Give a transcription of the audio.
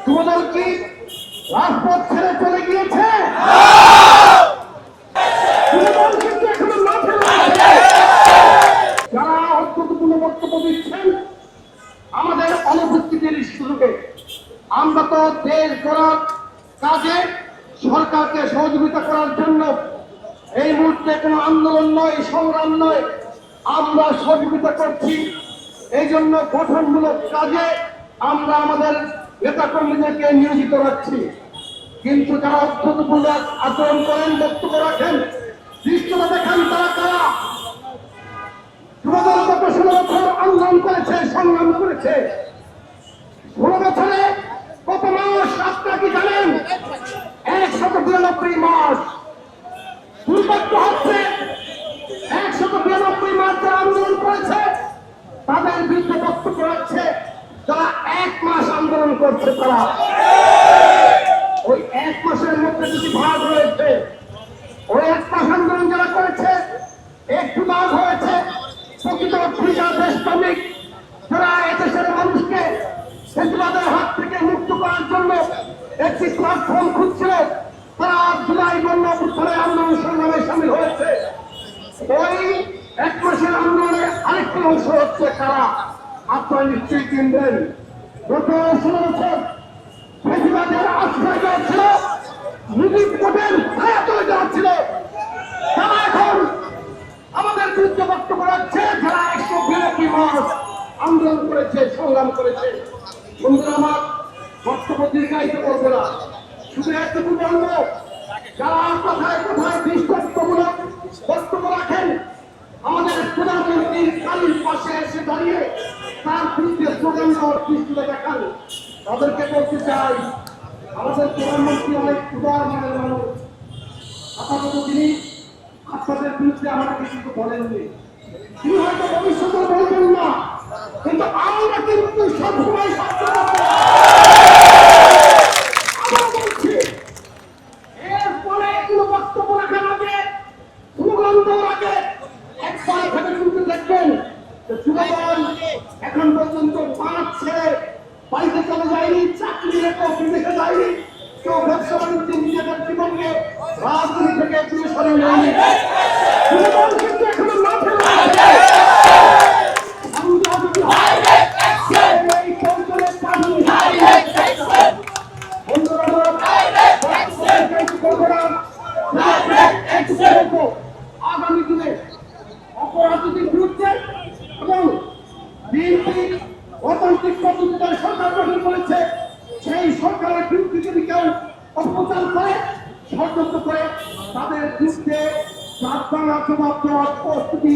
যুবদল কি রাজপথ ছেড়ে চলে গিয়েছে? যুবদল কিন্তু এখনো মাঠে রয়েছে। যারা অর্থপূর্ণ বক্তব্য দিচ্ছেন আমাদের অনুপস্থিতির সুযোগে, আমরা তো দেশ গড়ার কাজে সরকারকে সহযোগিতা করার জন্য এই মুহূর্তে কোনো আন্দোলন নয়, সংগ্রাম নয়, আমরা সহযোগিতা করছি। এই জন্য গঠনমূলক কাজে আমরা আমাদের নেতাকর্মীদেরকে নিয়োজিত রাখছি। কিন্তু যারা অর্থপূর্ণ আচরণ করেন, বক্তব্য রাখেন, দৃশ্যটা দেখান, তারা কারা? যুবদল গত 16 বছর আন্দোলন করেছে, সংগ্রাম করেছে। 16 বছরে কত মাস আপনারা কি জানেন? 192 মাস। দুর্ভাগ্য হচ্ছে 192 মাস যারা আন্দোলন করেছে তাদের বিরুদ্ধে বক্তব্য রাখছে যারা 1 মাস আন্দোলন করছে। তারা ওই 1 মাসের মধ্যে যদি ভাগ হয়েছে, ওই 1 মাস আন্দোলন যারা করেছে একটু ভাগ হয়েছে প্রকৃত অর্থনীতি দেশপ্রেমিক যারা এদেশের মানুষকে ফেসিবাদের হাত থেকে মুক্ত করার জন্য একটি প্ল্যাটফর্ম খুঁজছিল, তারা জুলাই গণঅভ্যুত্থানে আন্দোলন সংগ্রামে সামিল হয়েছে। ওই 1 মাসের আন্দোলনের আরেকটি অংশ হচ্ছে কারা? আপনারা নিশ্চয়ই চিনবেন। গত 16 বছর ফেসিবাদের আশ্রয় দেওয়া ছিল, মুজিব কোটের ছায়াতলে যাওয়া ছিল, তারা এখন আমাদের বিরুদ্ধে বক্তব্য রাখছে যারা 192 মাস আন্দোলন করেছে, সংগ্রাম করেছে। বন্ধুরা আমার, বক্তব্য দীর্ঘায়িত করবো না, শুধু একটুকু বলবো, যারা কথায় কথায় দৃষ্টান্তমূলক বক্তব্য রাখেন, আমাদের প্রধানমন্ত্রীর কালির পাশে এসে দাঁড়িয়ে তার বিরুদ্ধে স্লোগান দেওয়ার দৃষ্টিতে দেখান, তাদেরকে বলতে চাই আমাদের প্রধানমন্ত্রী অনেক উদার মনের মানুষ। আপাতত তিনি আপনাদের বিরুদ্ধে আমাকে কিছু বলেননি, তিনি হয়তো ভবিষ্যতে বলবেন না, কিন্তু আমরা কিন্তু সবসময় বলছি এরপরে কোনো বক্তব্য রাখার আগে, স্লোগান দেওয়ার আগে একবার ভেবে চিন্তে দেখবেন যুবদল এখন পর্যন্ত 5 ছেড়ে বাড়িতে চলে যায়নি, চাকরি রেখে বিদেশে যায়নি, কেউ ব্যবসা বাণিজ্যে নিজেদের জীবনকে রাজনীতি থেকে দূরে সরে নেয়নি। যুবদল কিন্তু এখনো মাঠে রয়েছে। আগামী দিনে অপরাধীদের বিরুদ্ধে এবং বিএনপি অতান্ত্রিক পদ্ধতিতে সরকার গঠন করেছে, সেই সরকারের বিরুদ্ধে যদি কেউ অপপ্রচার করে, ষড়যন্ত্র করে, তাদের বিরুদ্ধে জবাব দেওয়ার প্রস্তুতি